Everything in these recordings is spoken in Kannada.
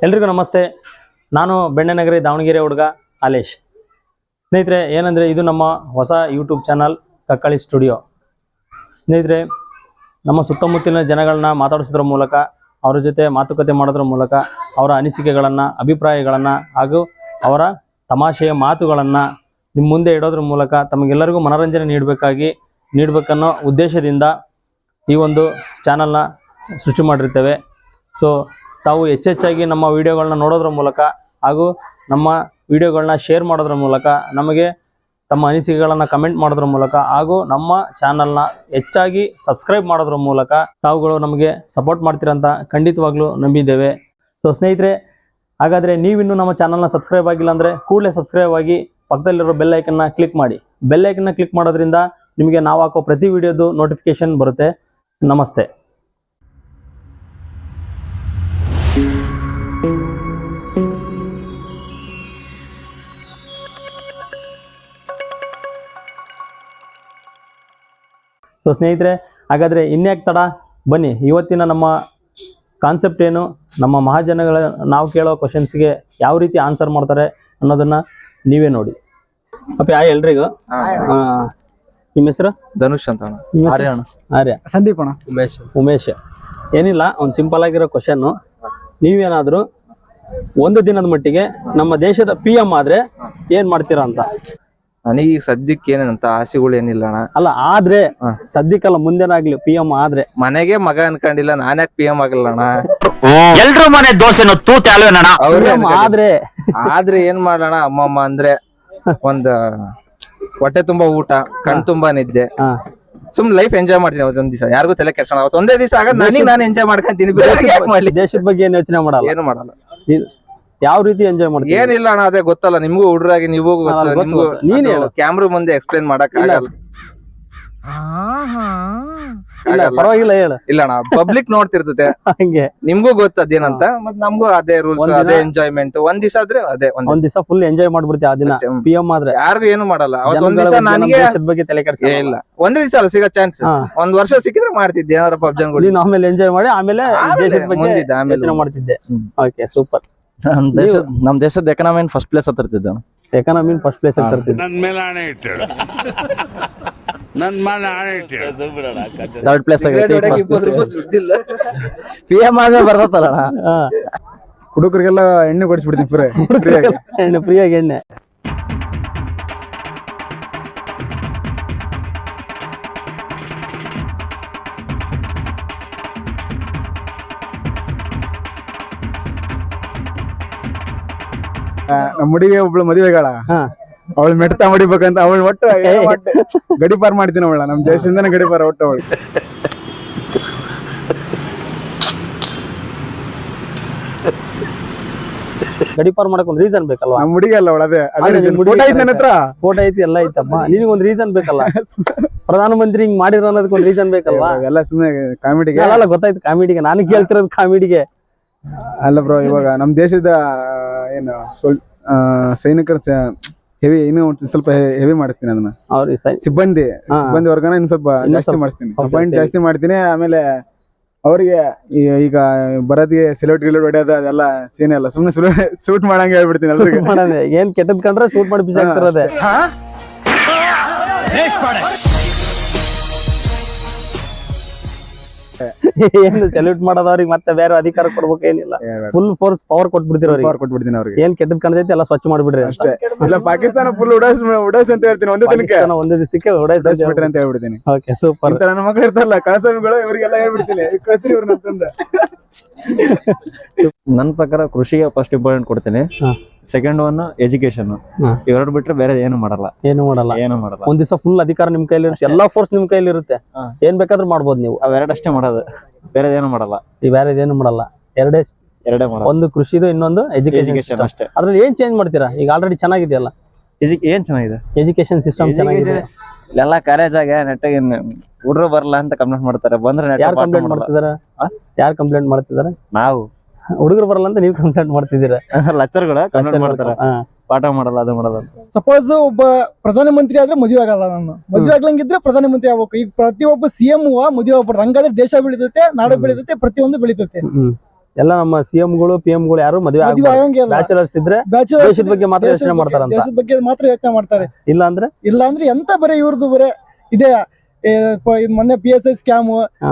ಎಲ್ರಿಗೂ ನಮಸ್ತೆ. ನಾನು ಬೆಣ್ಣೆನಗರಿ ದಾವಣಗೆರೆ ಹುಡುಗ ಆಲೇಶ್. ಸ್ನೇಹಿತರೆ, ಏನಂದರೆ ಇದು ನಮ್ಮ ಹೊಸ ಯೂಟ್ಯೂಬ್ ಚಾನಲ್ ಕಕ್ಕಳಿ ಸ್ಟುಡಿಯೋ. ಸ್ನೇಹಿತರೆ, ನಮ್ಮ ಸುತ್ತಮುತ್ತಲಿನ ಜನಗಳನ್ನ ಮಾತಾಡಿಸೋದ್ರ ಮೂಲಕ, ಅವರ ಜೊತೆ ಮಾತುಕತೆ ಮಾಡೋದ್ರ ಮೂಲಕ ಅವರ ಅನಿಸಿಕೆಗಳನ್ನು, ಅಭಿಪ್ರಾಯಗಳನ್ನು ಹಾಗೂ ಅವರ ತಮಾಷೆಯ ಮಾತುಗಳನ್ನು ನಿಮ್ಮ ಮುಂದೆ ಇಡೋದ್ರ ಮೂಲಕ ತಮಗೆಲ್ಲರಿಗೂ ಮನೋರಂಜನೆ ನೀಡಬೇಕನ್ನೋ ಉದ್ದೇಶದಿಂದ ಈ ಒಂದು ಚಾನಲ್ನ ಸೃಷ್ಟಿ ಮಾಡಿರ್ತೇವೆ. ಸೊ ತಾವು ಹೆಚ್ಚೆಚ್ಚಾಗಿ ನಮ್ಮ ವಿಡಿಯೋಗಳನ್ನ ನೋಡೋದ್ರ ಮೂಲಕ ಹಾಗೂ ನಮ್ಮ ವಿಡಿಯೋಗಳನ್ನ ಶೇರ್ ಮಾಡೋದ್ರ ಮೂಲಕ, ನಮಗೆ ತಮ್ಮ ಅನಿಸಿಕೆಗಳನ್ನು ಕಮೆಂಟ್ ಮಾಡೋದ್ರ ಮೂಲಕ ಹಾಗೂ ನಮ್ಮ ಚಾನಲ್ನ ಹೆಚ್ಚಾಗಿ ಸಬ್ಸ್ಕ್ರೈಬ್ ಮಾಡೋದ್ರ ಮೂಲಕ ತಾವುಗಳು ನಮಗೆ ಸಪೋರ್ಟ್ ಮಾಡ್ತೀರಂತ ಖಂಡಿತವಾಗ್ಲೂ ನಂಬಿದ್ದೇವೆ. ಸೊ ಸ್ನೇಹಿತರೆ, ಹಾಗಾದರೆ ನೀವಿನ್ನೂ ನಮ್ಮ ಚಾನಲ್ನ ಸಬ್ಸ್ಕ್ರೈಬ್ ಆಗಿಲ್ಲ ಅಂದರೆ ಕೂಡಲೇ ಸಬ್ಸ್ಕ್ರೈಬ್ ಆಗಿ ಪಕ್ಕದಲ್ಲಿರೋ ಬೆಲ್ ಐಕನ್ನ ಕ್ಲಿಕ್ ಮಾಡಿ. ಬೆಲ್ ಐಕನ್ನ ಕ್ಲಿಕ್ ಮಾಡೋದ್ರಿಂದ ನಿಮಗೆ ನಾವು ಹಾಕೋ ಪ್ರತಿ ವಿಡಿಯೋದು ನೋಟಿಫಿಕೇಶನ್ ಬರುತ್ತೆ. ನಮಸ್ತೆ. ಸೊ ಸ್ನೇಹಿತರೆ, ಹಾಗಾದರೆ ಇನ್ಯಾಕೆ ತಡ, ಬನ್ನಿ ಇವತ್ತಿನ ನಮ್ಮ ಕಾನ್ಸೆಪ್ಟ್ ಏನು, ನಮ್ಮ ಮಹಾಜನಗಳ ನಾವು ಕೇಳೋ ಕ್ವಶನ್ಸ್ಗೆ ಯಾವ ರೀತಿ ಆನ್ಸರ್ ಮಾಡ್ತಾರೆ ಅನ್ನೋದನ್ನು ನೀವೇ ನೋಡಿ. ಅಪ್ಪ ಎಲ್ರಿಗೂ ನಿಮ್ಮ ಹೆಸರು? ಧನುಷ್ ಅಂತ. ಆರ್ಯ. ಸಂದೀಪ್ ಅಣ್ಣ. ಉಮೇಶ್. ಏನಿಲ್ಲ, ಒಂದು ಸಿಂಪಲ್ ಆಗಿರೋ ಕ್ವಶನ್ನು. ನೀವೇನಾದರೂ ಒಂದು ದಿನದ ಮಟ್ಟಿಗೆ ನಮ್ಮ ದೇಶದ PM ಆದರೆ ಏನು ಮಾಡ್ತೀರಾ ಅಂತ. ನನಗೆ ಈಗ ಸದ್ಯಕ್ಕೆ ಏನೇನಂತ ಆಸೆಗಳು ಏನಿಲ್ಲ ಅಣ್ಣ. ಅಲ್ಲ, ಆದ್ರೆ ಸದ್ಯಕ್ಕಲ್ಲ, ಮುಂದೆನಾಗ್ಲಿ PM ಆದ್ರೆ. ಮನೆಗೆ ಮಗ ಅನ್ಕೊಂಡಿಲ್ಲ, ನಾನ್ಯಾಕೆ PM ಆಗಲ್ಲ ಅಣ್ಣ. ಎಲ್ರು ಮನೆ ದೋಸೆನು ತೂತ ಅಲ್ವೇನಣ್ಣ. ಆದ್ರೆ ಏನ್ ಮಾಡೋಣ, ಅಮ್ಮಮ್ಮ ಅಂದ್ರೆ ಒಂದ್ ಹೊಟ್ಟೆ ತುಂಬಾ ಊಟ, ಕಣ್ ತುಂಬಾ ನಿದ್ದೆ, ಸುಮ್ ಲೈಫ್ ಎಂಜಾಯ್ ಮಾಡ್ತೀನಿ. ಅವತ್ತೊಂದ್ ದಿವಸ ಯಾರಿಗೂ ತಲೆ ಕೆಡ್ಸೋಣ, ಅವತ್ತೊಂದೇ ದಿವಸ ಆಗ ನನಗೆ ನಾನು ಎಂಜಾಯ್ ಮಾಡ್ಕೊಂತೀನಿ. ದೇಶದ ಬಗ್ಗೆ ಏನು ಯೋಚನೆ ಮಾಡಲ್ಲ, ಏನು ಮಾಡಲ್ಲ. ಯಾವ ರೀತಿ ಎಂಜಾಯ್ ಮಾಡ್ತೀನಿ? ಏನಿಲ್ಲ ಅಣ್ಣ, ಅದೇ ಗೊತ್ತಲ್ಲ ನಿಮ್ಗೂ, ಹುಡುಗರಾಗಿ ನಿಮಗೂ ನೀನ್ ಕ್ಯಾಮ್ರಾ ಮುಂದೆ ಎಕ್ಸ್ಪ್ಲೈನ್ ಮಾಡಕ್ ಆಗಲ್ಲ. ಪರವಾಗಿಲ್ಲ, ಹೇಳ. ಇಲ್ಲ ಅಣ್ಣ, ಪಬ್ಲಿಕ್ ನೋಡ್ತಿರ್ತದೆ, ಹಂಗೆ ನಿಮ್ಗೂ ಗೊತ್ತದೇನಂತ. ಮತ್ ನಮ್ಗೂ ಅದೇ ರೂಲ್ಸ್, ಅದೇ ಎಂಜಾಯ್ಮೆಂಟ್. ಒಂದ್ ದಿವಸ ಆದ್ರೆ ಅದೇ ಒಂದ್ ದಿವಸ ಫುಲ್ ಎಂಜಾಯ್ ಮಾಡ್ಬಿಡ್ತೀವಿ. ಆ ದಿನ PM ಆದ್ರೆ ಯಾರಿಗೂ ಏನು ಮಾಡಲ್ಲ. ಅವತ್ತೊಂದ್ ದಿವಸ ನನಗೆ ಬಗ್ಗೆ ತಲೆ ಕೆಡ್ಸ ಇಲ್ಲ. ಒಂದೇ ದಿವಸ ಅಲ್ಲ ಸಿಗೋ ಚಾನ್ಸ್. ಒಂದ್ ವರ್ಷ ಸಿಕ್ಕಿದ್ರೆ ಮಾಡ್ತಿದ್ದೆ ಏನಾರ ಪಬ್ಜನ್ಗಳು. ನೀನು ಆಮೇಲೆ ಎಂಜಾಯ್ ಮಾಡಿ ಆಮೇಲೆ ದೇಶದ ಬಗ್ಗೆ ಮುಂದಿದ್ದೆ ಆಮೇಲೆ ಯೋಚನೆ ಮಾಡ್ತಿದ್ದೆ. Okay, super. ನಮ್ ದೇಶದ ಎಕನಾಮಿ ಫಸ್ಟ್ ಪ್ಲೇಸ್ ಹತ್ತಿರ್ತಿದ್ದ. ಎಕನಾಮಿ ಫಸ್ಟ್ ಪ್ಲೇಸ್ ಹತ್ತಿರ್ತಿದ್ದೆ. ನನ್ ಮೇಲೆ ಆಣೆ ಇಟ್ಟು, ನನ್ ಮೇಲೆ ಆಣೆ ಇಟ್ಟು. ಥರ್ಡ್ ಪ್ಲೇಸ್ PM ಆಗ ಬರ್ತಲ್ಲ. ಹುಡುಗರಿಗೆಲ್ಲ ಎಣ್ಣೆ ಕೊಡಿಸ್ಬಿಡ್ತೀನಿ ಫ್ರೀಯಾಗಿ ಎಣ್ಣೆ. ನಮ್ಮ ಹುಡುಗಿ ಒಬ್ಳು ಮದುವೆಗಳ, ಅವಳು ಮೆಟ್ತಾ ಹೊಡಿಬೇಕಂತ ಅವಳು ಒಟ್ಟು ಗಡಿಪಾರ್ ಮಾಡ್ತೀನಿ. ಅವಳ ನಮ್ ದೇಶದಿಂದನೇ ಗಡಿಪಾರ ಒಟ್ಟು ಅವಳು. ಗಡಿಪಾರ್ ಮಾಡಕ್ ಒಂದ್ ರೀಸನ್ ಬೇಕಲ್ವಾ? ನಮ್ ಹುಡುಗಿ ಅಲ್ಲ ಅವಳ. ಅದೇ ಫೋಟೋ ಐತಿ, ಎಲ್ಲ ಐತಮ್ಮ. ನಿನಗೆ ಒಂದ್ ರೀಸನ್ ಬೇಕಲ್ಲ. ಪ್ರಧಾನಮಂತ್ರಿ ಹಿಂಗ್ ಮಾಡಿರೋ ಅನ್ನೋದಕ್ಕೆ ಒಂದ್ ರೀಸನ್ ಬೇಕಲ್ವಾ? ಎಲ್ಲ ಸುಮ್ಮನೆ ಕಾಮಿಡಿಗೆ ಅಲ್ಲ, ಗೊತ್ತಾಯ್ತು ಕಾಮಿಡಿಗೆ. ನಾನು ಕೇಳ್ತಿರೋದು ಕಾಮಿಡಿಗೆ ಅಲ್ಲ ಬ್ರೋ. ಇವಾಗ ನಮ್ ದೇಶದ ಏನು ಸೈನಿಕರ ಹೆವಿ, ಇನ್ನು ಸ್ವಲ್ಪ ಹೆವಿ ಮಾಡ್ತೀನಿ ಅದನ್ನ. ಸಿಬ್ಬಂದಿ ವರ್ಗನ ಇನ್ನು ಸ್ವಲ್ಪ ಜಾಸ್ತಿ ಮಾಡಿಸ್ತೀನಿ, ಪಾಯಿಂಟ್ ಜಾಸ್ತಿ ಮಾಡ್ತೀನಿ. ಆಮೇಲೆ ಅವ್ರಿಗೆ ಈಗ ಬರೋದಿಗೆ ಸಿಲೋಟ್ ಗಿಲೋಟ್ ಹೊಡೆಯೋದು ಅದೆಲ್ಲ ಸೀನ್ ಎಲ್ಲ ಸುಮ್ಮನೆ ಶೂಟ್ ಮಾಡಂಗ ಹೇಳ್ಬಿಡ್ತೀನಿ. ಅದ್ರಿಗೆ ಏನ್ ಕೆಟ್ಟದ್ ಕಂಡ್ರೆ ಶೂಟ್ ಮಾಡಿ ಬಿಸಿ ಆಗ್ತಿರೋದೆ. ಏನು ಸೆಲ್ಯೂಟ್ ಮಾಡೋದವ್ರಿಗೆ ಮತ್ತೆ ಬೇರೆ ಅಧಿಕಾರ ಕೊಡ್ಬೇಕು ಏನಿಲ್ಲ. ಫುಲ್ ಫೋರ್ಸ್ ಪವರ್ ಕೊಟ್ಬಿಡ್ತೀನಿ ಅವ್ರಿಗೆ. ಏನ್ ಕೆಟ್ಟದ್ ಕಾಣ್ತೈತಿ ಎಲ್ಲ ಸ್ವಚ್ಛ ಮಾಡ್ಬಿಡ್ರಿ ಅಷ್ಟೇ. ಇಲ್ಲ, ಪಾಕಿಸ್ತಾನ ಫುಲ್ ಉಡಾಸ್ ಅಂತ ಹೇಳ್ತೀನಿ. ಒಂದೇ ದಿವಸಕ್ಕೆ ಉಡಾಯಿಸ್ಬಿಟ್ರಿ ಅಂತ ಹೇಳ್ಬಿಡ್ತೀನಿ. Okay, super. ನನ್ನ ಮಕ್ಳು ಇರ್ತಾರಲ್ಲ ಕಳಸಮಿಗಳು, ಇವರಿಗೆಲ್ಲ ಹೇಳ್ಬಿಡ್ತೀನಿ ಕಳ್ಸಿ ಇವ್ರನ್ನ ಅಂತಂದ. ನನ್ನ ಪ್ರಕಾರ ಕೃಷಿಗೆ ಫಸ್ಟ್ ಇಂಪಾರ್ಟೆಂಟ್ ಕೊಡ್ತೀನಿ. Second one education. ಇವೆರಡು ಬಿಟ್ರೆ ಬೇರೆ ಏನು ಮಾಡಲ್ಲ. ಒಂದ್ ದಿವಸ ಫುಲ್ ಅಧಿಕಾರ ನಿಮ್ ಕೈಲಿ ಇರುತ್ತೆ, ಎಲ್ಲಾ ಫೋರ್ಸ್ ನಿಮ್ ಕೈಲಿ ಇರುತ್ತೆ. ಏನ್ ಬೇಕಾದ್ರೂ ಮಾಡ್ಬೋದು ನೀವು. ಅವೆರಡಷ್ಟೇ ಮಾಡೋದು, ಬೇರೆ ಏನು ಮಾಡಲ್ಲ. ಬೇರೆದೇನು ಮಾಡಲ್ಲ. ಎರಡೇ ಮಾಡೋದು. ಒಂದು ಕೃಷಿದು, ಇನ್ನೊಂದು ಎಜುಕೇಶನ್ ಅಷ್ಟೇ. ಅದ್ರಲ್ಲಿ ಏನ್ ಚೇಂಜ್ ಮಾಡ್ತೀರಾ? ಈಗ ಆಲ್ರೆಡಿ ಚೆನ್ನಾಗಿದೆಯಲ್ಲ. ಏನ್ ಚೆನ್ನಾಗಿದೆ? ಎಜುಕೇಶನ್ ಸಿಸ್ಟಮ್ ಚೆನ್ನಾಗಿದೆ. ಎಲ್ಲ ಕಾಲೇಜ್ ಆಗ ನೆಟ್ಟಾಗ ಹುಡ್ರು ಬರಲ್ಲ ಅಂತ ಕಂಪ್ಲೇಂಟ್ ಮಾಡ್ತಾರೆ. ಬಂದ್ರೆ ಯಾರು ಕಂಪ್ಲೇಂಟ್ ಮಾಡ್ತಿದಾರೆ? ನಾವು. ಹುಡುಗರು ಬರಲ್ಲ ಅಂತ ನೀವು ಕಂಪ್ಲೇಂಟ್ ಮಾಡ್ತಿದ್ದೀರಾ? ಲೆಕ್ಚರ್ಗಳು ಕಂಪ್ಲೇಂಟ್ ಮಾಡ್ತಾರೆ, ಪಾಠ ಮಾಡಲ್ಲ, ಅದು ಮಾಡಲ್ಲ. ಸಪೋಸ್ ಒಬ್ಬ ಪ್ರಧಾನಮಂತ್ರಿ ಆದ್ರೆ ಮದುವೆ ಆಗಲ್ಲ. ನಾನು ಮದುವೆ ಆಗ್ಲಂಗಿದ್ರೆ ಪ್ರಧಾನಮಂತ್ರಿ ಆಗ್ಬೇಕು. ಈಗ ಪ್ರತಿಯೊಬ್ಬ CM ಮದುವೆ ಆಗ್ಬಾರ್ದು. ಹಂಗಾದ್ರೆ ದೇಶ ಬೆಳಿತೈತೆ, ನಾಡು ಬೆಳಿತೈತೆ, ಪ್ರತಿಯೊಂದು ಬೆಳಿತೈತೆ. ಎಲ್ಲ ನಮ್ಮ CM ಗಳು PM ಗಳು ಯಾರು ಮದುವೆ ಮದುವೆ ಆಗಂಗೆ ಇಲ್ಲ. ಬ್ಯಾಚುಲರ್ಸ್ ಇದ್ರೆ Bachelors ದೇಶದ ಬಗ್ಗೆ ಮಾತ್ರ ಯೋಚನೆ ಮಾಡ್ತಾರಂತ. ದೇಶದ ಬಗ್ಗೆ ಮಾತ್ರ ಯೋಚನೆ ಮಾಡ್ತಾರೆ. ಇಲ್ಲ ಅಂದ್ರೆ ಇಲ್ಲ ಅಂದ್ರೆ ಎಂತ ಬರೀ ಇವ್ರದ್ದು ಬರೇ ಇದೆ. ಇದ್ ಮೊನ್ನೆ PSI ಸ್ಕ್ಯಾಮ್, ಹಾ.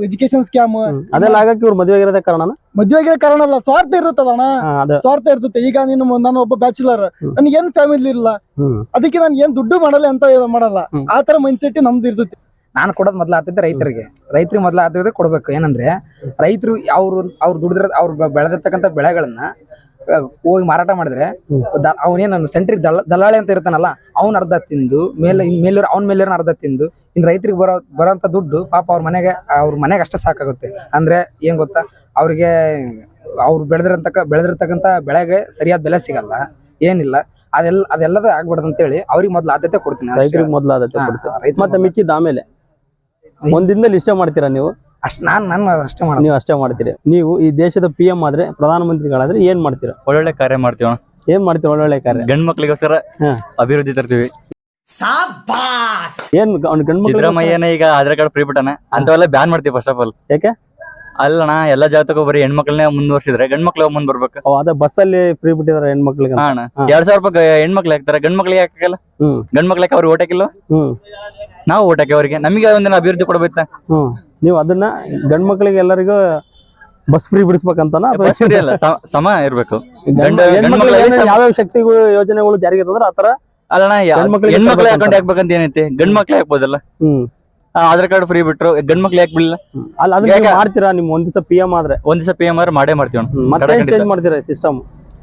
ಎಜುಕೇಶನ್ ಸ್ಕ್ಯಾಮ್, ಅದೆಲ್ಲ ಆಗಕ್ಕೆ ಇವ್ರು ಮದುವೆ ಆಗಿರೋದೇ ಕಾರಣನ? ಮದ್ವೆಗೆ ಕಾರಣ ಅಲ್ಲ, ಸ್ವಾರ್ಥ ಇರುತ್ತದಣ್ಣ. ಅದೇ. ಸ್ವಾರ್ಥ ಇರ್ತದೆ. ಈಗ ನಾನು ಒಬ್ಬ ಬ್ಯಾಚುಲರ್, ನನ್ಗೆ ಏನ್ ಫ್ಯಾಮಿಲಿ ಇಲ್ಲ, ಅದಕ್ಕೆ ನಾನು ಏನ್ ದುಡ್ಡು ಮಾಡಲ್ಲ ಅಂತ ಮಾಡಲ್ಲ. ಆ ತರ ಮೈಂಡ್ ಸೆಟ್ ನಮ್ದು ಇರ್ತೈತಿ. ನಾನು ಕೊಡೋದು ಮೊದ್ಲು ಆಗ್ತೈತೆ ರೈತರಿಗೆ ಮೊದ್ಲು ಆದ್ಯತೆ ಕೊಡ್ಬೇಕು. ಏನಂದ್ರೆ ರೈತರು ಅವ್ರು ದುಡಿದ್ರ ಅವ್ರು ಬೆಳೆದಿರ್ತಕ್ಕಂಥ ಬೆಳೆಗಳನ್ನ ಹೋಗಿ ಮಾರಾಟ ಮಾಡಿದ್ರೆ ಅವನೇನು ಸೆಂಟ್ರಿಗೆ ದಲ್ಲಾಳಿ ಅಂತ ಇರ್ತಾನಲ್ಲ, ಅವ್ನ ಅರ್ಧ ತಿಂದು ಮೇಲೂರು ಅವ್ನ ಮೇಲಿರೋ ಅರ್ಧ ತಿಂದು ಇನ್ನು ರೈತರಿಗೆ ಬರೋಂಥ ದುಡ್ಡು ಪಾಪ ಅವ್ರ ಮನೆಗೆ ಅಷ್ಟೇ ಸಾಕಾಗುತ್ತೆ. ಅಂದ್ರೆ ಏನ್ ಗೊತ್ತಾ, ಅವ್ರಿಗೆ ಅವ್ರು ಬೆಳೆದಿರ್ತಕ್ಕಂಥ ಬೆಳೆಗೆ ಸರಿಯಾದ ಬೆಲೆ ಸಿಗಲ್ಲ, ಏನಿಲ್ಲ. ಅದೆಲ್ಲದ ಆಗ್ಬಾರ್ದು ಅಂತೇಳಿ ಅವ್ರಿಗೆ ಮೊದ್ಲು ಆದ್ಯತೆ ಕೊಡ್ತೀನಿ. ರೈತರಿಗೆ ಮೊದಲು ಆದ್ಯತೆ ಕೊಡ್ತೀರಾ, ಮತ್ತೆ ಮಿಕ್ಕಿದ ಆಮೇಲೆ ಒಂದಿನದಲ್ಲಿ ಇಷ್ಟ ಮಾಡ್ತೀರಾ ನೀವು? ನಾನು ಅಷ್ಟೇ ಮಾಡೋದು. ನೀವು ಅಷ್ಟೇ ಮಾಡ್ತೀರಿ. ನೀವು ಈ ದೇಶದ PM ಆದ್ರೆ, ಪ್ರಧಾನಮಂತ್ರಿಗಳಾದ್ರೆ ಏನ್ ಮಾಡ್ತೀರಾ? ಒಳ್ಳೊಳ್ಳೆ ಕಾರ್ಯ ಮಾಡ್ತೀವಿ. ಏನ್ ಮಾಡ್ತೀರಾ? ಒಳ್ಳೊಳ್ಳೆ ಕಾರ್ಯ. ಗಂಡ್ ಮಕ್ಳಿಗೋಸ್ಕರ ಅಭಿವೃದ್ಧಿ ತರ್ತೀವಿ. ಏನ್ ಅವ್ನ ಗಂಡ್ ಮಕ್ಳು ಸಿದ್ದರಾಮಯ್ಯನ ಈಗ ಆಧಾರ್ ಕಾರ್ಡ್ ಫ್ರೀ ಬಿಟ್ಟಾನ, ಅಂತವೆಲ್ಲ ಬ್ಯಾನ್ ಮಾಡ್ತೀವಿ ಫಸ್ಟ್ ಆಫ್ ಆಲ್. ಯಾಕೆ? ಅಲ್ಲಣ್ಣ, ಎಲ್ಲಾ ಜಾತಕ ಬರೀ ಹೆಣ್ಮಕ್ಳನ್ನೇ ಮುಂದುವರ್ಸಿದ್ರೆ ಗಂಡ್ ಮಕ್ಳು ಮುಂದ್ ಬರ್ಬೇಕು. ಅದೇ ಬಸ್ ಅಲ್ಲಿ ಫ್ರೀ ಬಿಟ್ಟಿದಾರೆ ಹೆಣ್ಮಕ್ಳಿಗೆ. ಹಾ ಅಣ್ಣ, 2000 ರೂಪಾಯಿ ಹೆಣ್ಮಕ್ಳು ಹಾಕ್ತಾರೆ, ಗಂಡ್ ಮಕ್ಳಿಗೆ ಹಾಕಲ್ಲ. ಗಂಡ್ ಮಕ್ಳಿಗೆ ಅವ್ರಿಗೆ ಓಟ್ ಹಾಕಿಲ್ವ? ನಾವು ಓಟ್ ಹಾಕಿ ಅವ್ರಿಗೆ. ನಮಗೆ ಒಂದಿನ ಅಭಿವೃದ್ಧಿ ಕೊಡ್ಬೇಕಾ? ನೀವು ಅದನ್ನ ಗಂಡ್ ಮಕ್ಳಿಗೆ ಎಲ್ಲರಿಗೂ ಬಸ್ ಫ್ರೀ ಬಿಡಿಸ್ಬೇಕಂತಾನ? ಅಲ್ಲ, ಸಮ ಇರ್ಬೇಕು. ಯಾವ್ಯಾವ ಶಕ್ತಿಗಳು ಯೋಜನೆಗಳು ಜಾರಿಗೆ ತಂದ್ರೆ ಆತರ ಅಲ್ಲಣ್ಣ, ಹೆಣ್ಮಕ್ಳು ಅಕೌಂಟ್ ಹಾಕ್ಬೇಕಂತ ಏನೈತಿ? ಗಂಡ್ ಮಕ್ಳು ಹಾಕ್ಬೋದಲ್ಲ. ಆಧಾರ್ ಕಾರ್ಡ್ ಫ್ರೀ ಬಿಟ್ರು ಗಂಡ್ ಮಕ್ಳು ಯಾಕೆ ಬಿಡಲ್ಲ? ಅಲ್ಲ, ಅದನ್ನ ಮಾಡ್ತೀರಾ? ನಿಮ್ ಒಂದ್ ದಿವಸ PM ಆದ್ರೆ PM ಆದ್ರೆ ಮಾಡೇ ಮಾಡ್ತೀವಿ. ಮತ್ತೆ ಚೇಂಜ್ ಮಾಡ್ತೀರಾ ಸಿಸ್ಟಮ್?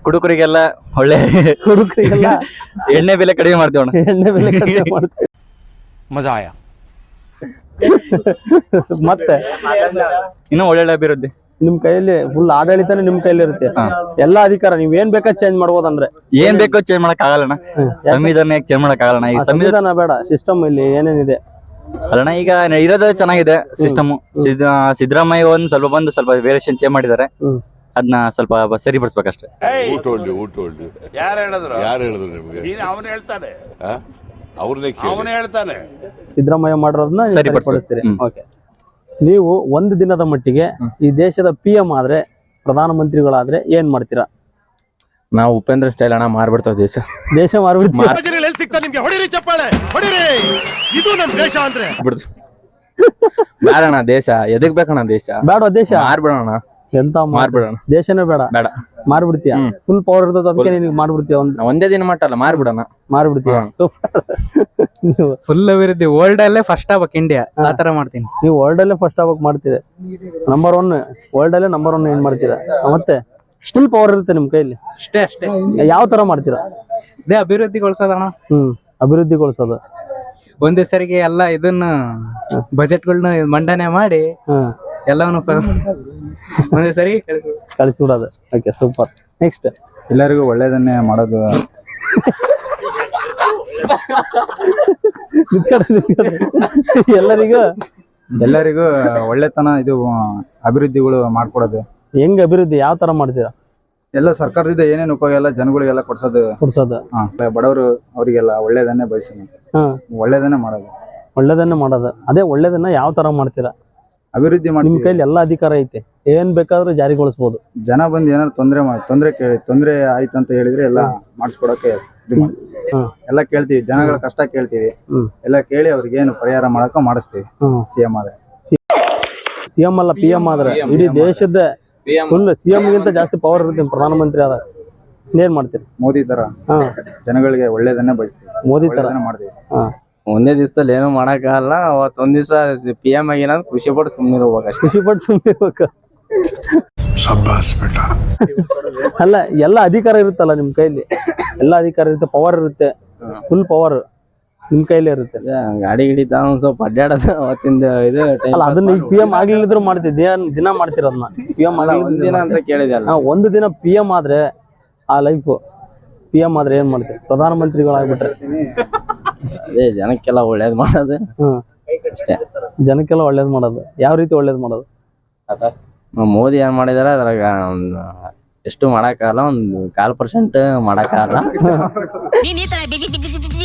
ಕುಡುಕರಿಗೆಲ್ಲ ಒಳ್ಳೆ ಹುಡುಗರಿಗೆಲ್ಲ ಎಣ್ಣೆ ಬೆಲೆ ಕಡಿಮೆ ಮಾಡ್ತೀವಣ್ಣ. ಎಣ್ಣೆ ಬೆಲೆ ಕಡಿಮೆ ಮಾಡ್ತೀವಿ. ಮಜಾ ಆಯ. ಮತ್ತೆ ಇನ್ನೂ ಒಳ್ಳೊಳ್ಳೆ ಅಭಿವೃದ್ಧಿ ನಿಮ್ ಕೈಯಲ್ಲಿ ಫುಲ್ ಆಡಳಿತನೇ ನಿಮ್ ಕೈಯಲ್ಲಿ ಇರುತ್ತೆ. ಎಲ್ಲಾ ಅಧಿಕಾರ ನೀವ್ ಏನ್ ಬೇಕಾದ್ ಚೇಂಜ್ ಮಾಡ್ಬೋದಂದ್ರೆ ಏನ್ ಬೇಕೋ ಚೇಂಜ್ ಮಾಡಕ್ ಆಗಲ್ಲಣ್ಣ. ಸಂವಿಧಾನ ಚೇಂಜ್ ಮಾಡಕ್ ಆಗಲ್ಲಣ್ಣ. ಈ ಸಂವಿಧಾನ ಬೇಡ, ಸಿಸ್ಟಮ್ ಇಲ್ಲಿ ಏನೇನಿದೆ ಅಲ್ಲಣ್ಣ, ಈಗ ಇರೋದೇ ಚೆನ್ನಾಗಿದೆ ಸಿಸ್ಟಮ್. ಸಿದ್ದರಾಮಯ್ಯ ಸ್ವಲ್ಪ ವೇರಿಯೇಷನ್ ಚೇಂಜ್ ಮಾಡಿದ್ದಾರೆ. ಅದನ್ನ ಸ್ವಲ್ಪ ಸರಿಪಡಿಸ್ಬೇಕಷ್ಟೇ. ಯಾರು ಹೇಳಿದ್ರು ನಿಮ್ಗೆ? ಅವನು ಹೇಳ್ತಾನೆ, ಅವನೇ ಹೇಳ್ತಾನೆ. ಸಿದ್ದರಾಮಯ್ಯ ಮಾಡಿರೋದನ್ನ ಸರಿಪಡಿಸ್ತೀರಿ. ಓಕೆ. ನೀವು ಒಂದು ದಿನದ ಮಟ್ಟಿಗೆ ಈ ದೇಶದ PM ಆದ್ರೆ, ಪ್ರಧಾನಮಂತ್ರಿಗಳಾದ್ರೆ ಏನ್ ಮಾಡ್ತೀರಾ? ನಾವು ಉಪೇಂದ್ರ ಸ್ಟೈಲ್ ಅಣ್ಣ ಮಾರ್ಬಿಡ್ತಾವ ದೇಶ ಮಾರ್ಬಿಡ್ತೀವಿ. ಬೇಡಣ್ಣ ದೇಶ, ಎದಕ್ ಬೇಕಣ್ಣ ದೇಶ? ಬೇಡ ದೇಶ ಮಾರ್ಬಿಡೋಣ. ಎಂತ ಮಾರ್ಬಿಡೋಣ? ದೇಶನೇ ಬೇಡ. ಬೇಡ, ಮಾರ್ಬಿಡ್ತೀಯ? ಫುಲ್ ಪವರ್ ಇರ್ತದ, ಅದಕ್ಕೆ ನಿನಗೆ ಮಾಡ್ಬಿಡ್ತೀಯ? ಒಂದೇ ದಿನ ಮಟ್ಟ ಅಲ್ಲ, ಮಾರ್ಬಿಡೋಣ. ಮಾರ್ಬಿಡ್ತೀಯ? ನೀವು ಫುಲ್ ಅಭಿವೃದ್ಧಿ ವರ್ಲ್ಡ್ ಅಲ್ಲೇ ಫಸ್ಟ್ ಆಗ್ಬೇಕು ಇಂಡಿಯಾ, ಆ ತರ ಮಾಡ್ತೀನಿ. ನೀವು ವರ್ಲ್ಡ್ ಅಲ್ಲೇ ಫಸ್ಟ್ ಆಗ್ಬೇಕು ಮಾಡ್ತೀರಿ. ನಂಬರ್ 1 ವರ್ಲ್ಡ್ ಅಲ್ಲೇ ನಂಬರ್ 1 ಏನ್ ಮಾಡ್ತೀರಾ? ಮತ್ತೆ ಫುಲ್ ಪವರ್ ಇರುತ್ತೆ ನಿಮ್ ಕೈಲಿ. ಅಷ್ಟೇ. ಯಾವ ತರ ಮಾಡ್ತೀರಾ? ಇದೇ ಅಭಿವೃದ್ಧಿಗೊಳಿಸೋದಣ್ಣ. ಅಭಿವೃದ್ಧಿಗೊಳಿಸೋದು. ಒಂದೇ ಸರಿಗೆ ಎಲ್ಲ ಇದನ್ನ ಬಜೆಟ್ಗಳನ್ನ ಮಂಡನೆ ಮಾಡಿ ಎಲ್ಲವನ್ನು ಒಂದೇ ಸರಿ ಕಳಿಸ್ಬಿಡೋದು. Okay, super. ನೆಕ್ಸ್ಟ್, ಎಲ್ಲರಿಗೂ ಒಳ್ಳೇದನ್ನೇ ಮಾಡೋದು. ಎಲ್ಲರಿಗೂ ಒಳ್ಳೆತನ, ಇದು ಅಭಿವೃದ್ಧಿಗಳು ಮಾಡ್ಕೊಡೋದು. ಹೆಂಗ್ ಅಭಿವೃದ್ಧಿ ಯಾವ ತರ ಮಾಡ್ತೀರಾ? ಎಲ್ಲ ಸರ್ಕಾರದಿಂದ ಏನೇನು ಉಪಯೋಗ ಎಲ್ಲ ಜನಗಳಿಗೆಲ್ಲ ಕೊಡ್ಸೋದು. ಬಡವರು ಅವರಿಗೆಲ್ಲ ಒಳ್ಳೇದನ್ನೇ ಬಯಸೋದು, ಒಳ್ಳೇದನ್ನೇ ಮಾಡೋದು. ಅದೇ ಒಳ್ಳೇದನ್ನ ಯಾವ ತರ ಮಾಡ್ತೀರಾ? ಅಭಿವೃದ್ಧಿ ಮಾಡಿ ನಿಮ್ ಕೈಲಿ ಎಲ್ಲಾ ಅಧಿಕಾರ ಐತೆ, ಏನ್ ಬೇಕಾದ್ರೂ ಜಾರಿಗೊಳಿಸಬಹುದು. ಜನ ಬಂದು ಏನಾದ್ರು ತೊಂದ್ರೆ ಆಯ್ತು ಅಂತ ಹೇಳಿದ್ರೆ ಎಲ್ಲ ಮಾಡಿಸ್ಕೊಡಕ್ಕೆ ಎಲ್ಲ ಕೇಳ್ತೀವಿ, ಜನಗಳ ಕಷ್ಟ ಕೇಳ್ತೀವಿ, ಎಲ್ಲ ಕೇಳಿ ಅವ್ರಿಗೆ ಏನು ಪರಿಹಾರ ಮಾಡಕ ಮಾಡಿಸ್ತೀವಿ. ಸಿಎಂ ಆದ್ರೆ ಸಿಎಂ ಅಲ್ಲ PM ಆದ್ರೆ ಇಡೀ ದೇಶದ ಫುಲ್ ಸಿಎಂ ಗಿಂತ ಜಾಸ್ತಿ ಪವರ್ ಇರುತ್ತೆ ಪ್ರಧಾನಮಂತ್ರಿ ಆದ. ಏನ್ ಮಾಡ್ತೀರಿ? ಮೋದಿ ತರ ಜನಗಳಿಗೆ ಒಳ್ಳೇದನ್ನೇ ಬಯಸ್ತೀವಿ, ಮೋದಿ ತರ ಮಾಡ್ತೀವಿ. ಒಂದೇ ದಿವಸದಲ್ಲಿ ಏನೂ ಮಾಡಕ್ಕಾಗಲ್ಲ. ಅವತ್ತೊಂದ್ ದಿವಸ PM ಆಗಿ ಏನಾದ್ರು ಖುಷಿ ಪಟ್ಟು ಸುಮ್ಮನೆ ಇರ್ಬೇಕು, ಖುಷಿ ಪಟ್ಟು ಸುಮ್ಮನೆ ಇರ್ಬೇಕು. ಅಲ್ಲ, ಎಲ್ಲ ಅಧಿಕಾರ ಇರುತ್ತಲ್ಲ ನಿಮ್ ಕೈಲಿ, ಎಲ್ಲ ಅಧಿಕಾರ ಇರುತ್ತೆ, ಪವರ್ ಇರುತ್ತೆ, ಫುಲ್ ಪವರ್ ನಿಮ್ ಕೈಲೇ ಇರುತ್ತೆ. ಗಾಡಿ ಗಿಡಿತಾ ಒಂದ್ ಸ್ವಲ್ಪ ಅಡ್ಡಾಡೋದು ಅವತ್ತಿಂದ ಇದು. ಅಲ್ಲ, ಅದನ್ನ ಈಗ PM ಆಗ್ಲಿದ್ರು ಮಾಡ್ತಿದ್ದೆ, ದಿನ ಮಾಡ್ತಿರೋದನ್ನ. PM ದಿನ ಅಂತ ಕೇಳಿದಲ್ಲ, ಒಂದು ದಿನ PM ಆದ್ರೆ ಆ ಲೈಫ್. PM ಆದ್ರೆ ಏನ್ ಮಾಡ್ತೀವಿ? ಪ್ರಧಾನಮಂತ್ರಿಗಳಾಗ್ಬಿಟ್ರೆ ಅದೇ ಜನಕ್ಕೆಲ್ಲ ಒಳ್ಳೇದ್ ಮಾಡೋದು. ಅಷ್ಟೇ, ಜನಕ್ಕೆಲ್ಲ ಒಳ್ಳೇದ್ ಮಾಡೋದು. ಯಾವ ರೀತಿ ಒಳ್ಳೇದ್ ಮಾಡೋದು? ಮೋದಿ ಏನ್ ಮಾಡಿದಾರ ಅದ್ರಾಗ ಎಷ್ಟು ಮಾಡಕ್ಕಾಗಲ್ಲ, ಒಂದು 1% ಮಾಡಕ್ಕಾಗಲ್ಲ. ನೀನ್ ಈ ತರ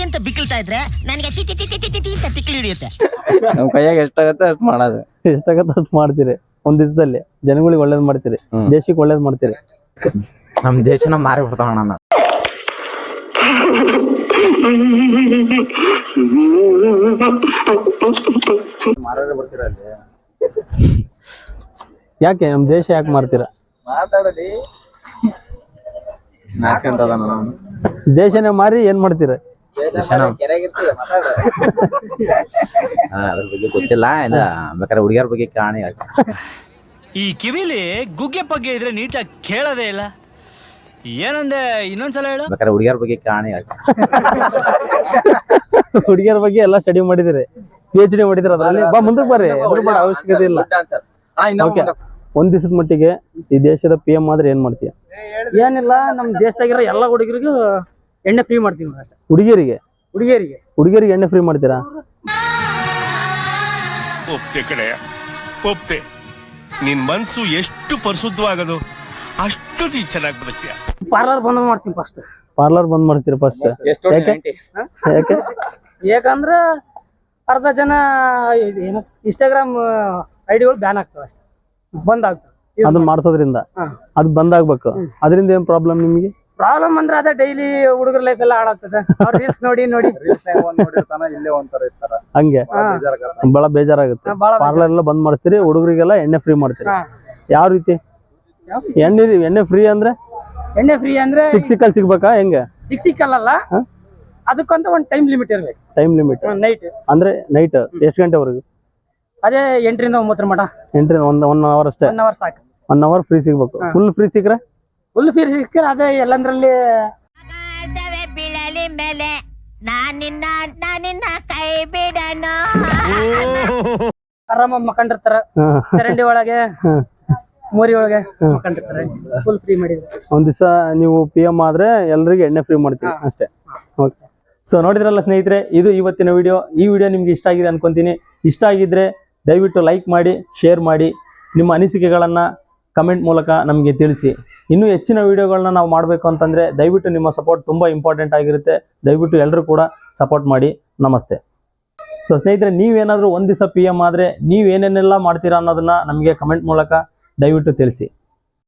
ಅಂತ ಬಿಕ್ಕಳ್ತಾ ಇದ್ರೆ ನನಗೆ ತಿಕ್ಕಿ ಹಿಡಿಯುತ್ತೆ. ನಮ್ ಕೈಯಾಗ ಎಷ್ಟಾಗತ್ತೆ ಅಷ್ಟು ಮಾಡೋದು. ಎಷ್ಟಾಗತ್ತೆ ಅಷ್ಟು ಮಾಡ್ತೀರಿ. ಒಂದ್ ದಿವಸದಲ್ಲಿ ಜನಗಳಿಗೆ ಒಳ್ಳೇದ್ ಮಾಡ್ತೀರಿ, ದೇಶಕ್ಕೆ ಒಳ್ಳೇದ್ ಮಾಡ್ತೀರಿ. ನಮ್ ದೇಶನ ಮಾರಿ ಬಿಡ್ತಾವಣ್ಣ. ಯಾಕೆ ನಮ್ ದೇಶ ಯಾಕೆ ಮಾರ್ತೀರಾ? ದೇಶನೇ ಮಾರಿ ಏನ್ ಮಾಡ್ತೀರ? ಅದ್ರ ಬಗ್ಗೆ ಗೊತ್ತಿಲ್ಲ, ಬೇಕಾದ್ರೆ ಹುಡುಗಿಯರ ಬಗ್ಗೆ ಕಾಣಿ. ಈ ಕಿವಿಲಿ ಗುಗ್ಗೆ ಪಗ್ಗೆ ಇದ್ರೆ ನೀಟಾಗಿ ಕೇಳೋದೇ ಇಲ್ಲ. ಏನಂದೆ ಇನ್ನೊಂದ್ಸಲ ಹೇಳು. ಬೇಕಾದ್ರೆ ಹುಡುಗಿಯರ ಬಗ್ಗೆ ಕಾಣಿ. ಹುಡುಗಿಯರ ಬಗ್ಗೆ ಎಲ್ಲ ಸ್ಟಡಿ ಮಾಡಿದಿರಿ, PhD ಮಾಡಿದಿರ ಅದ್ರಲ್ಲಿ. ಬಾ ಮುಂದಕ್ಕೆ ಬರ್ರಿ, ಅವಶ್ಯಕತೆ ಇಲ್ಲ. ಓಕೆ, ಒಂದ್ ದಿವಸದ ಮಟ್ಟಿಗೆ ಈ ದೇಶದ PM ಆದ್ರೆ ಏನ್ ಮಾಡ್ತೀಯ? ಏನಿಲ್ಲ, ನಮ್ ದೇಶದಾಗಿರೋ ಎಲ್ಲ ಹುಡುಗರಿಗೂ ಎಣ್ಣೆ ಫ್ರೀ ಮಾಡ್ತೀವಿ. ಹುಡುಗಿಯರಿಗೆ ಹುಡುಗಿಯರಿಗೆ ಎಣ್ಣೆ ಫ್ರೀ ಮಾಡ್ತೀರಾ? ಒಪ್ತೆ ಕಡೆ ಒಪ್ತೆ. ನಿನ್ ಮನ್ಸು ಎಷ್ಟು ಪರಿಶುದ್ಧವಾಗದು ಅಷ್ಟು ನೀ ಚೆನ್ನಾಗಿ ಬದುಕ್ತೀಯ. ಪಾರ್ಲರ್ ಬಂದ್ ಮಾಡ್ತೀನಿ ಫಸ್ಟ್. ಪಾರ್ಲರ್ ಬಂದ್ ಮಾಡ್ತೀರಾ ಫಸ್ಟ್? ಯಾಕೆ? ಯಾಕಂದ್ರ ಅರ್ಧ ಜನ ಏನು ಇನ್ಸ್ಟಾಗ್ರಾಮ್ ಐಡಿಗಳು ಬ್ಯಾನ್ ಆಗ್ತವೆ, ಬಂದ್ ಆಗ್ತವೆ. ಅದನ್ನ ಮಾಡ್ಸೋದ್ರಿಂದ ಅದು ಬಂದ್ ಆಗ್ಬೇಕು. ಅದರಿಂದ ಏನ್ ಪ್ರಾಬ್ಲಮ್ ನಿಮ್ಗೆ? ಪ್ರಾಬ್ಲಮ್ ಅಂದ್ರೆ ಅದೇ ಡೈಲಿ ಹುಡುಗರ ಲೈಫ್ ಎಲ್ಲ ಹಾಳಾಗ್ತದೆ. ಅವ್ರ ರೀಲ್ಸ್ ನೋಡಿ ಹಂಗೆ ಬಹಳ ಬೇಜಾರಾಗುತ್ತೆ. ಪಾರ್ಲರ್ ಎಲ್ಲ ಬಂದ್ ಮಾಡಿಸ್ತೀರಿ, ಹುಡುಗರಿಗೆಲ್ಲ ಎಣ್ಣೆ ಫ್ರೀ ಮಾಡ್ತೀರಿ. ಯಾವ ರೀತಿ ಎಣ್ಣೆ ಫ್ರೀ ಅಂದ್ರೆ? ಎಣ್ಣೆ ಫ್ರೀ ಅಂದ್ರೆ ಸಿಕ್ಕಲ್ಲಿ ಸಿಗ್ಬೇಕಾ ಹೆಂಗೆ? ಸಿಕ್ಕಲ್ಲ, ಅದಕ್ಕಂತ ಒಂದು ಟೈಮ್ ಲಿಮಿಟ್ ಇರ್ಬೇಕು. ಟೈಮ್ ಲಿಮಿಟ್ ನೈಟ್ ಅಂದ್ರೆ ನೈಟ್ ಎಷ್ಟು ಗಂಟೆವರೆಗೂ? ಅದೇ 8 ರಿಂದ 9 ಮಟ. 8 ರಿಂದ 1 ಅವರ್ ಅಷ್ಟೇ. 1 ಅವರ್ ಸಾಕು. 1 ಅವರ್ ಫ್ರೀ ಸಿಗ್ಬೇಕು. ಫುಲ್ ಫ್ರೀ ಸಿಕ್ಕರೆ? ಫುಲ್ ಫ್ರೀ ಸಿಕ್ಕರೆ ಅದೇ ಎಲ್ಲಂದ್ರಲ್ಲಿ ಬೀಳಲಿ ಮೇಲೆ ನಾನಿನ್ನ ಕೈ ಬಿಡಣ. ಆರಾಮಾಗಿ ಮಕ್ಕಂಡಿರ್ತಾರ, ಚರಂಡಿ ಒಳಗೆ ಮೋರಿ ಒಳಗೆ ಮಕ್ಕಂಡಿರ್ತಾರೆ. ಫುಲ್ ಫ್ರೀ ಮಾಡಿದ್ರು. ಒಂದ್ ದಿವಸ ನೀವು PM ಆದ್ರೆ ಎಲ್ರಿಗೂ ಎಣ್ಣೆ ಫ್ರೀ ಮಾಡ್ತೀವಿ ಅಷ್ಟೇ. ಓಕೆ, ಸೊ ನೋಡಿದ್ರಲ್ಲ ಸ್ನೇಹಿತರೆ, ಇದು ಇವತ್ತಿನ ವಿಡಿಯೋ. ಈ ವಿಡಿಯೋ ನಿಮ್ಗೆ ಇಷ್ಟ ಆಗಿದೆ ಅನ್ಕೊಂತೀನಿ. ಇಷ್ಟ ಆಗಿದ್ರೆ ದಯವಿಟ್ಟು ಲೈಕ್ ಮಾಡಿ, ಶೇರ್ ಮಾಡಿ, ನಿಮ್ಮ ಅನಿಸಿಕೆಗಳನ್ನು ಕಮೆಂಟ್ ಮೂಲಕ ನಮಗೆ ತಿಳಿಸಿ. ಇನ್ನೂ ಹೆಚ್ಚಿನ ವಿಡಿಯೋಗಳನ್ನ ನಾವು ಮಾಡಬೇಕು ಅಂತಂದರೆ ದಯವಿಟ್ಟು ನಿಮ್ಮ ಸಪೋರ್ಟ್ ತುಂಬ ಇಂಪಾರ್ಟೆಂಟ್ ಆಗಿರುತ್ತೆ. ದಯವಿಟ್ಟು ಎಲ್ಲರೂ ಕೂಡ ಸಪೋರ್ಟ್ ಮಾಡಿ. ನಮಸ್ತೆ. ಸೊ ಸ್ನೇಹಿತರೆ, ನೀವೇನಾದರೂ ಒಂದು ದಿವಸ PM ಆದರೆ ನೀವೇನೇನೆಲ್ಲ ಮಾಡ್ತೀರಾ ಅನ್ನೋದನ್ನು ನಮಗೆ ಕಮೆಂಟ್ ಮೂಲಕ ದಯವಿಟ್ಟು ತಿಳಿಸಿ.